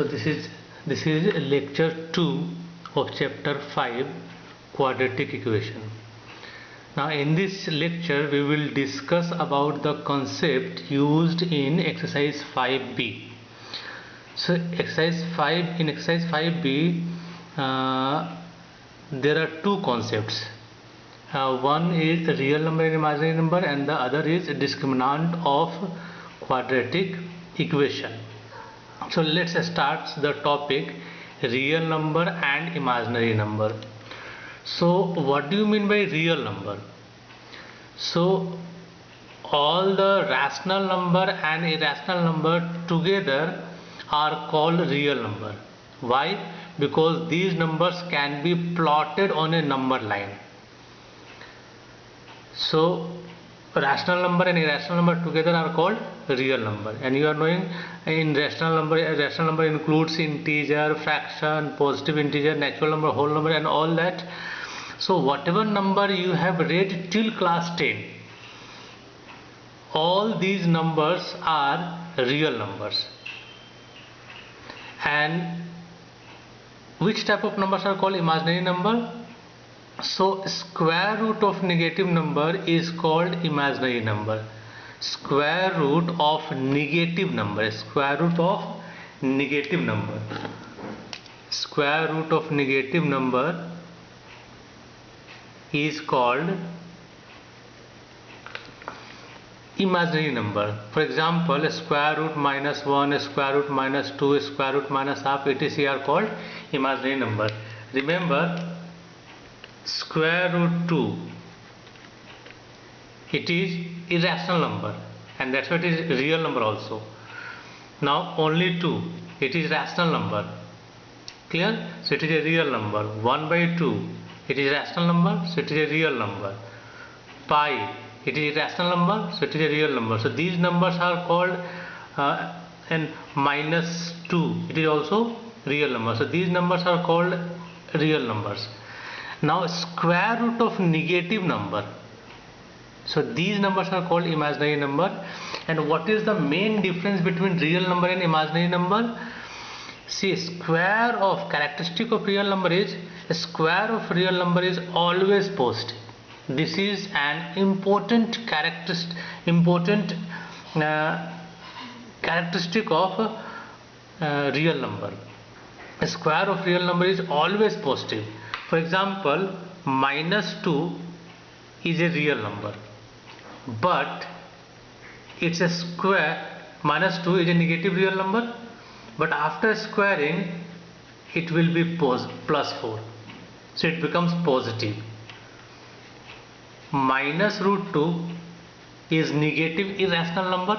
So this is lecture 2 of chapter 5, quadratic equation. Now in this lecture we will discuss about the concept used in exercise 5b. So exercise 5b there are two concepts. One is real number and imaginary number, and the other is discriminant of quadratic equation. So let's start the topic real number and imaginary number. So what do you mean by real number? So all the rational number and irrational number together are called real number. Why? Because these numbers can be plotted on a number line. So rational number and irrational number together are called real number, and you are knowing in rational number includes integer, fraction, positive integer, natural number, whole number, and all that. So whatever number you have read till class 10, all these numbers are real numbers. And which type of numbers are called imaginary number? So square root of negative number is called imaginary number. Square root of negative number. Square root of negative number. Square root of negative number is called imaginary number. For example, square root minus 1, square root minus 2, square root minus half, etc. are called imaginary number. Remember, square root 2, it is irrational number, and that's why it is real number also. Now only 2, it is rational number. Clear? So it is a real number. 1 by 2, it is rational number, so it is a real number. Pi, it is irrational number, so it is a real number. So these numbers are called and minus 2, it is also real number. So these numbers are called real numbers. Now square root of negative number, so these numbers are called imaginary number. And what is the main difference between real number and imaginary number? See, square of characteristic of real number is square of real number is always positive. This is an important characteristic of real number. A square of real number is always positive. For example, minus 2 is a real number, but it's a square. Minus 2 is a negative real number, but after squaring it will be plus 4, so it becomes positive. Minus root 2 is negative irrational number.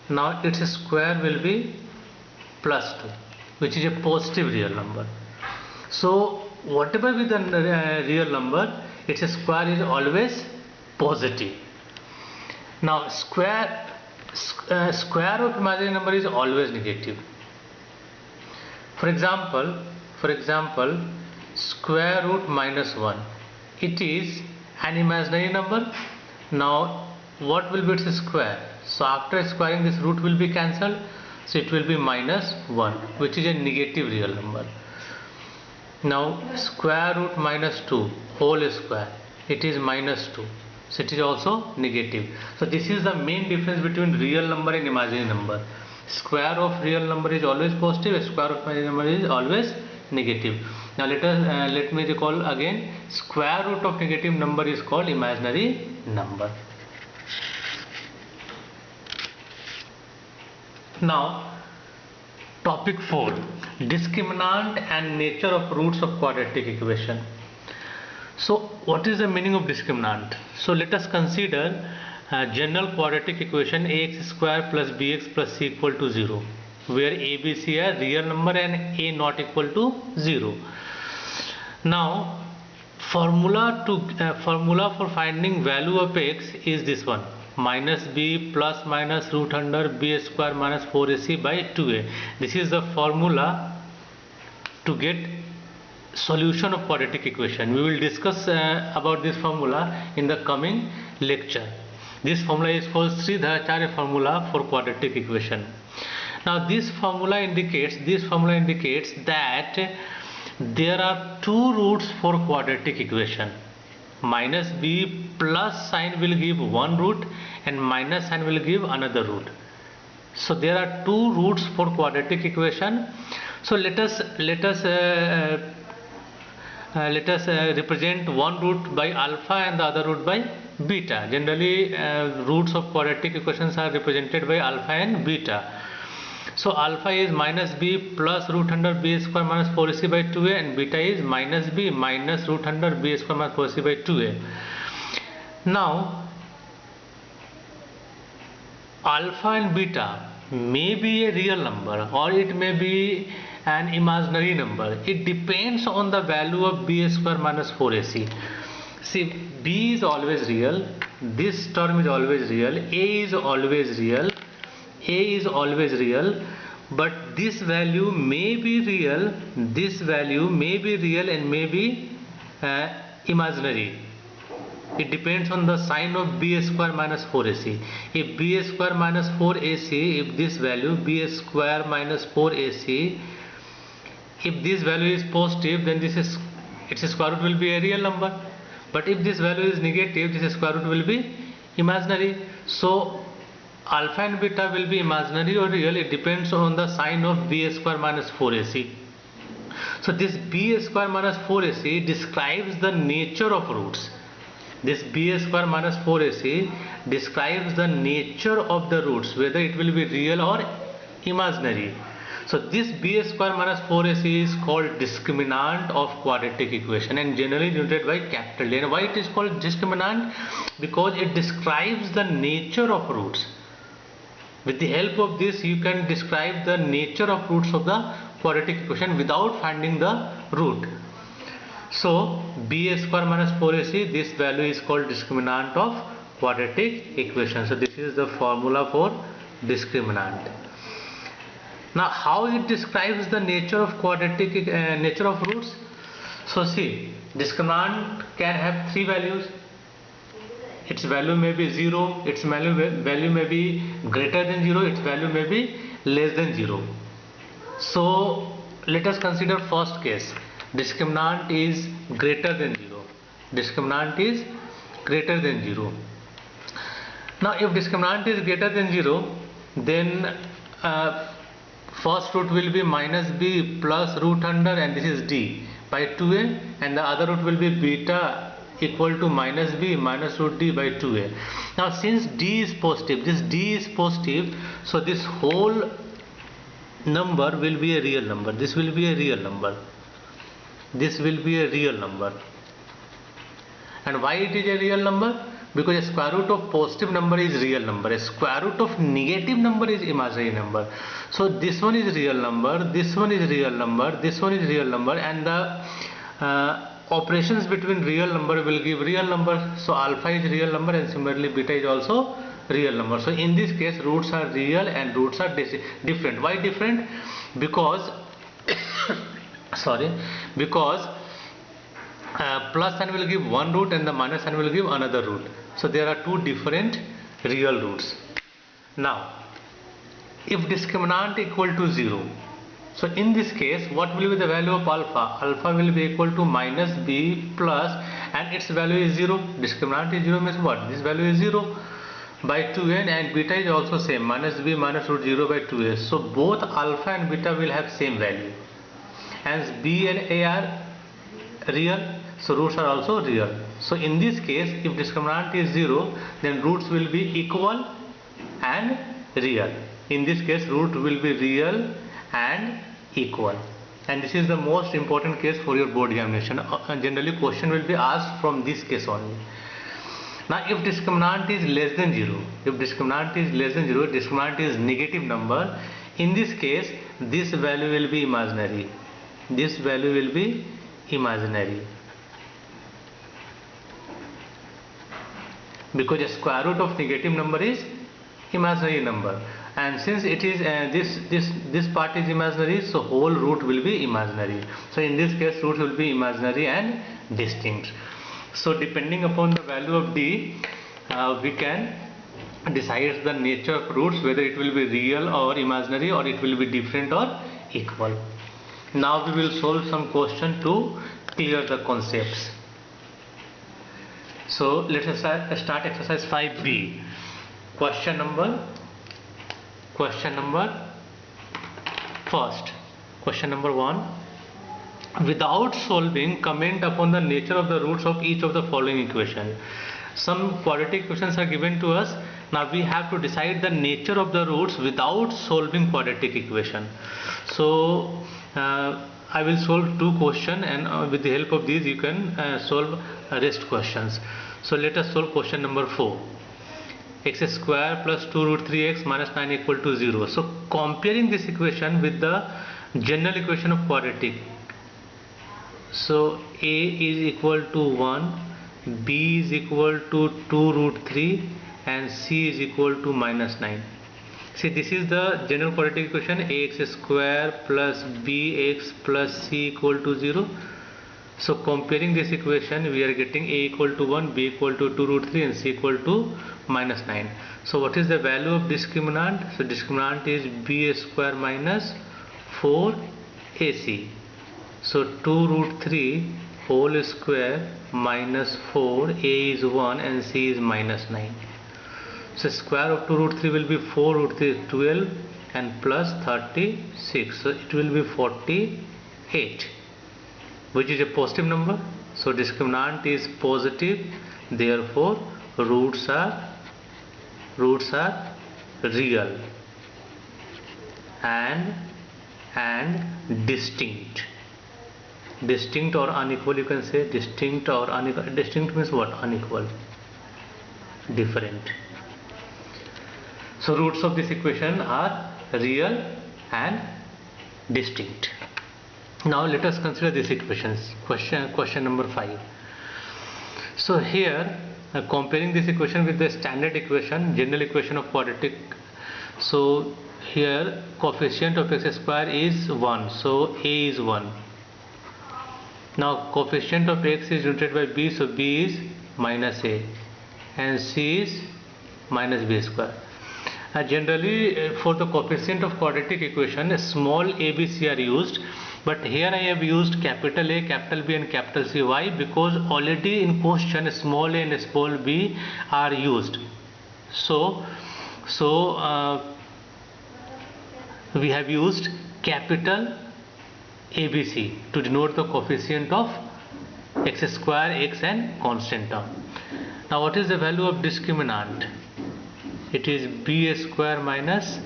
Now its square will be plus 2, which is a positive real number. So whatever with the real number, its square is always positive. Now square of imaginary number is always negative. For example, square root minus 1, it is an imaginary number. Now what will be its square? So after squaring, this root will be cancelled, so it will be minus 1, which is a negative real number. Now square root minus 2 whole square, it is minus 2, so it is also negative. So this is the main difference between real number and imaginary number. Square of real number is always positive, square of imaginary number is always negative. Now let me recall again. Square root of negative number is called imaginary number. Now topic 4, discriminant and nature of roots of quadratic equation. So what is the meaning of discriminant? So let us consider general quadratic equation ax square plus bx plus c equal to 0, where a, b, c are real number and a not equal to 0. Now formula for finding value of x is this one: minus b plus minus root under b square minus 4ac by 2a. This is the formula to get solution of quadratic equation. We will discuss about this formula in the coming lecture. This formula is called Sridharacharya formula for quadratic equation. Now this formula indicates that there are two roots for quadratic equation. Minus b plus sign will give one root and minus sign will give another root. So there are two roots for quadratic equation. So let us represent one root by alpha and the other root by beta. Generally roots of quadratic equations are represented by alpha and beta. So alpha is minus b plus root under b square minus 4ac by 2a, and beta is minus b minus root under b square minus 4ac by 2a. Now alpha and beta may be a real number or it may be an imaginary number. It depends on the value of b square minus 4ac. See, b is always real, this term is always real, a is always real, a is always real, but this value may be real, this value may be real and may be imaginary. It depends on the sign of b square minus 4ac. If b square minus 4ac, if this value b square minus 4ac, if this value is positive, then its square root will be a real number. But if this value is negative, this square root will be imaginary. So alpha and beta will be imaginary or real. It depends on the sign of b square minus 4ac. So this b square minus 4ac describes the nature of roots. This b square minus 4ac describes the nature of the roots, whether it will be real or imaginary. So this b square minus 4ac is called discriminant of quadratic equation and generally denoted by capital N. Why it is called discriminant? Because it describes the nature of roots. With the help of this you can describe the nature of roots of the quadratic equation without finding the root. So b square minus 4ac, this value is called discriminant of quadratic equation. So this is the formula for discriminant. Now how it describes the nature of quadratic nature of roots? So see, discriminant can have three values. Its value may be 0, its value may be greater than 0, its value may be less than 0. So let us consider first case. Discriminant is greater than 0. Discriminant is greater than 0. Now if discriminant is greater than 0, then first root will be minus b plus root under, and this is d, by 2a, and the other root will be beta equal to minus b minus root d by 2a. Now since d is positive, this d is positive, so this whole number will be a real number. This will be a real number. This will be a real number. And why it is a real number? Because a square root of positive number is real number. A square root of negative number is imaginary number. So this one is real number, this one is real number, this one is real number, and the operations between real number will give real number. So alpha is real number and similarly beta is also real number. So in this case roots are real and roots are different. Why different? Because because plus sign will give one root and the minus sign will give another root. So there are two different real roots. Now if discriminant equal to 0, so in this case what will be the value of alpha? Alpha will be equal to minus b plus, and its value is 0. Discriminant is 0 means what? This value is 0 by 2a, and beta is also same, minus b minus root 0 by 2a. So both alpha and beta will have same value. Hence b and a are real, so roots are also real. So in this case if discriminant is 0, then roots will be equal and real. In this case root will be real and equal, and this is the most important case for your board examination. Generally question will be asked from this case only. Now if discriminant is less than 0, discriminant is negative number, in this case this value will be imaginary. This value will be imaginary, because a square root of negative number is imaginary number, and since it is this part is imaginary, so whole root will be imaginary. So in this case root will be imaginary and distinct. So depending upon the value of d, we can decides the nature of roots, whether it will be real or imaginary, or it will be different or equal. Now we will solve some question to clear the concepts. So let us start exercise 5b. Question number first. Question number 1. Without solving, comment upon the nature of the roots of each of the following equation. Some quadratic equations are given to us. Now we have to decide the nature of the roots without solving quadratic equation. So I will solve two questions, and with the help of these you can solve rest questions. So let us solve question number 4. X square plus 2 root 3x minus 9 equal to 0. So comparing this equation with the general equation of quadratic. So a is equal to 1, b is equal to 2 root 3, and c is equal to minus 9. See, this is the general quadratic equation, ax square plus bx plus c equal to 0. So comparing this equation, we are getting a equal to 1, b equal to 2 root 3, and c equal to minus 9. So what is the value of discriminant? So discriminant is b square minus 4ac. So 2 root 3 whole square minus 4, a is 1 and c is minus 9. So square of 2 root 3 will be 4 root 3 is 12 and plus 36. So it will be 48, which is a positive number. So discriminant is positive, therefore roots are real and distinct. Distinct or unequal, you can say. Distinct or unequal. Distinct means what? Unequal, different. So roots of this equation are real and distinct. Now let us consider these equations. Question number 5. So here comparing this equation with the standard equation, general equation of quadratic. So here coefficient of x square is 1, so a is 1. Now coefficient of x is denoted by b, so b is minus a and c is minus b square. Generally for the coefficient of quadratic equation, small a, b, c are used, but here I have used capital A, capital B and capital C. Why? Because already in question small a and small b are used. So we have used capital ABC to denote the coefficient of x square, x and constant term. Now what is the value of discriminant? It is b square minus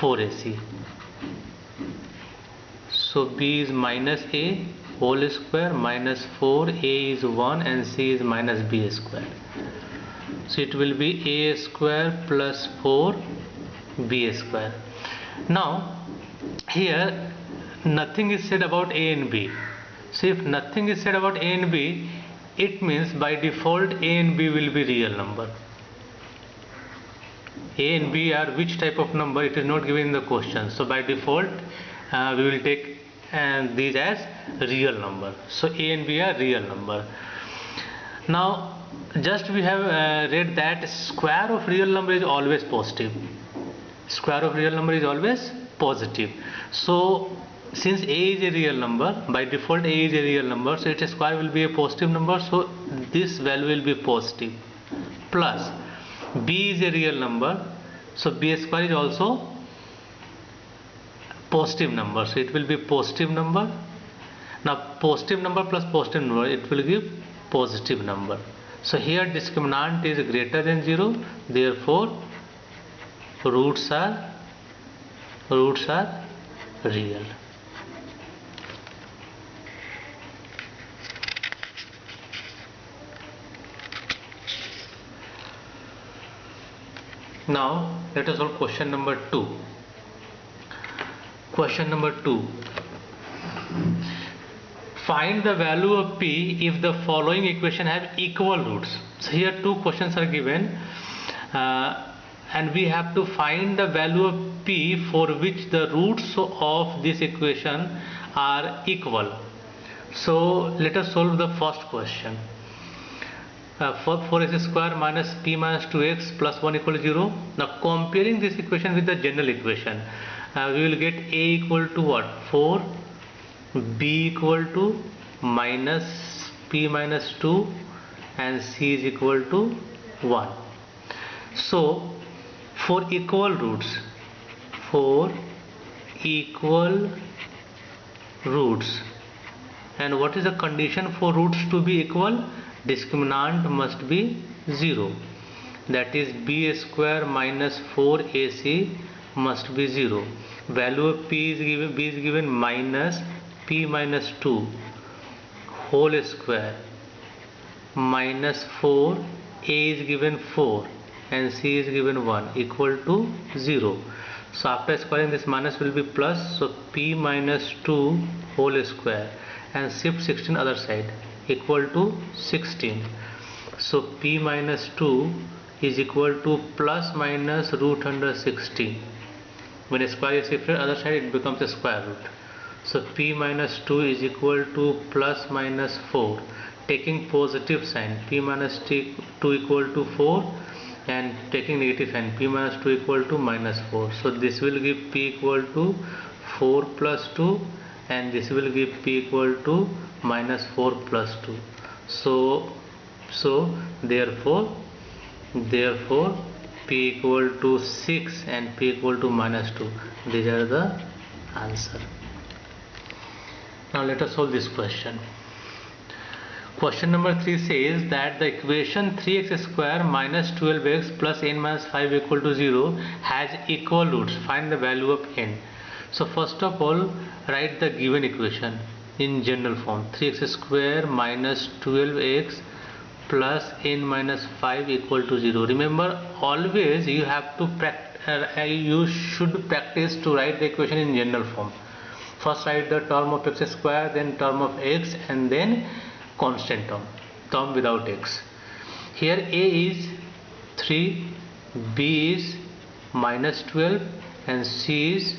4ac. So b is minus a whole square minus 4, a is 1 and c is minus b square. So it will be a square plus 4 b square. Now here nothing is said about a and b. So if nothing is said about a and b, it means by default a and b will be real number. A and b are which type of number? It is not given in the question. So by default we will take these as real number. So a and b are real number. Now just we have read that square of real number is always positive. Square of real number is always positive. So since a is a real number, by default a is a real number, so its square will be a positive number, so this value will be positive. Plus b is a real number, so b square is also positive number, so it will be positive number. Now positive number plus positive number, it will give positive number. So here discriminant is greater than 0, therefore roots are real. Now let us solve question number 2. Question number 2. Find the value of p if the following equation have equal roots. So here two questions are given and we have to find the value of p for which the roots of this equation are equal. So let us solve the first question. for 4x square minus p minus 2x plus 1 equal to 0. Now comparing this equation with the general equation, we will get a equal to what? 4, b equal to minus p minus 2 and c is equal to 1. So for equal roots, and what is the condition for roots to be equal? Discriminant must be 0, that is b square minus 4ac must be 0. Value of b is given minus p minus 2 whole square minus 4, a is given 4 and c is given 1 equal to 0. So after squaring, this minus will be plus, so p minus 2 whole square and shift 16 other side equal to 16. So p minus 2 is equal to plus minus root under 16. When a square is shifted other side, it becomes a square root. So p minus 2 is equal to plus minus 4. Taking positive sign, p minus 2 equal to 4, and taking negative sign, p minus 2 equal to minus 4. So this will give p equal to 4 plus 2 and this will give p equal to minus 4 plus 2. So therefore p equal to 6 and p equal to minus 2. These are the answer. Now let us solve this question. Question number 3 says that the equation 3x square minus 12x plus n minus 5 equal to 0 has equal roots. Find the value of n. So first of all, write the given equation in general form. 3x square minus 12x plus n minus 5 equal to 0. Remember, always you have to you should practice to write the equation in general form. First write the term of x square, then term of x, and then constant term without x. Here a is 3, b is minus 12 and c is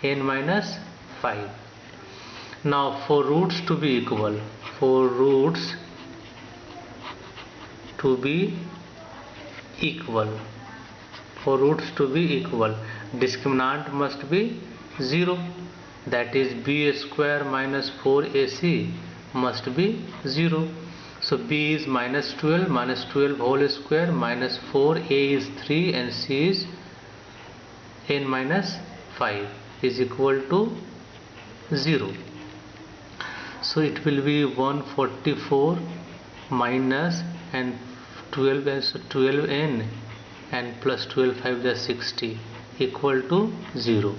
n minus 5. Now for roots to be equal, discriminant must be 0, that is b square minus 4ac must be 0. So b is minus 12 whole square minus 4, a is 3 and c is n minus 5 is equal to 0. So it will be 144 minus and 12n and plus 12 5 is 60 equal to 0.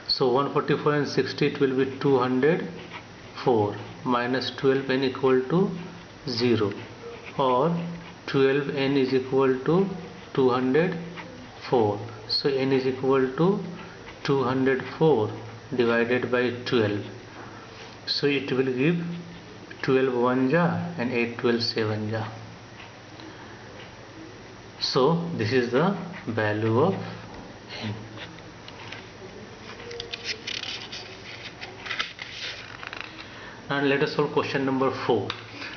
So 144 and 60, it will be 204 minus 12n equal to 0, or 12n is equal to 204. So n is equal to 204 divided by 12. So it will give 12 1 ja and 8 12 7 ja. So this is the value of n. Now let us solve question number 4.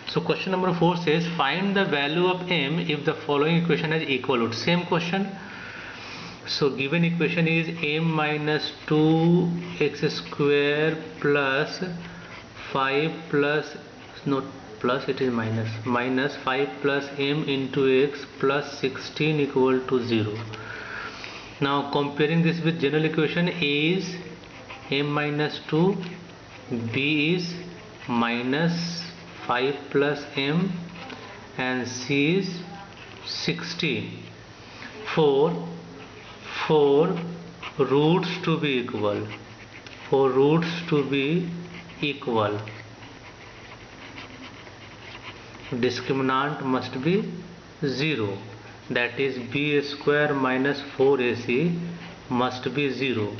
So question number 4 says find the value of m if the following equation has equal roots. Same question. So given equation is m minus 2x square plus 5 plus, not plus, it is minus 5 plus m into x plus 16 equal to 0. Now comparing this with general equation, a is m minus 2, b is minus 5 plus m and c is 16. For roots to be equal, discriminant must be 0, that is b square minus 4ac must be 0.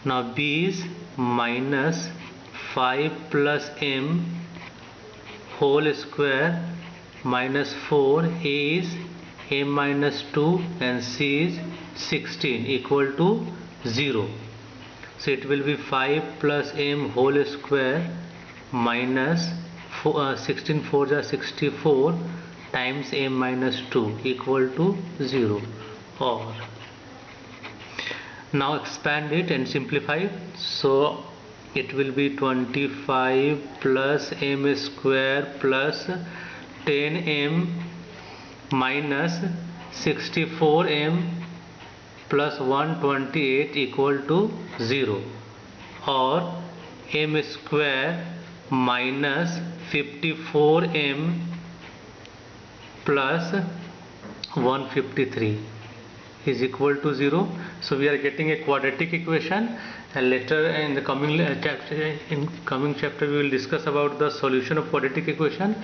Now b is minus 5 plus m whole square minus 4, a is m minus 2 and c is 16 equal to 0. So it will be 5 plus m whole square minus 16 4 are 64 times m minus 2 equal to 0. Or now expand it and simplify. So it will be 25 plus m square plus 10m minus 64m plus 128 equal to 0. Or m square minus 54m plus 153 is equal to 0. So we are getting a quadratic equation, and later in the coming chapter we will discuss about the solution of quadratic equation.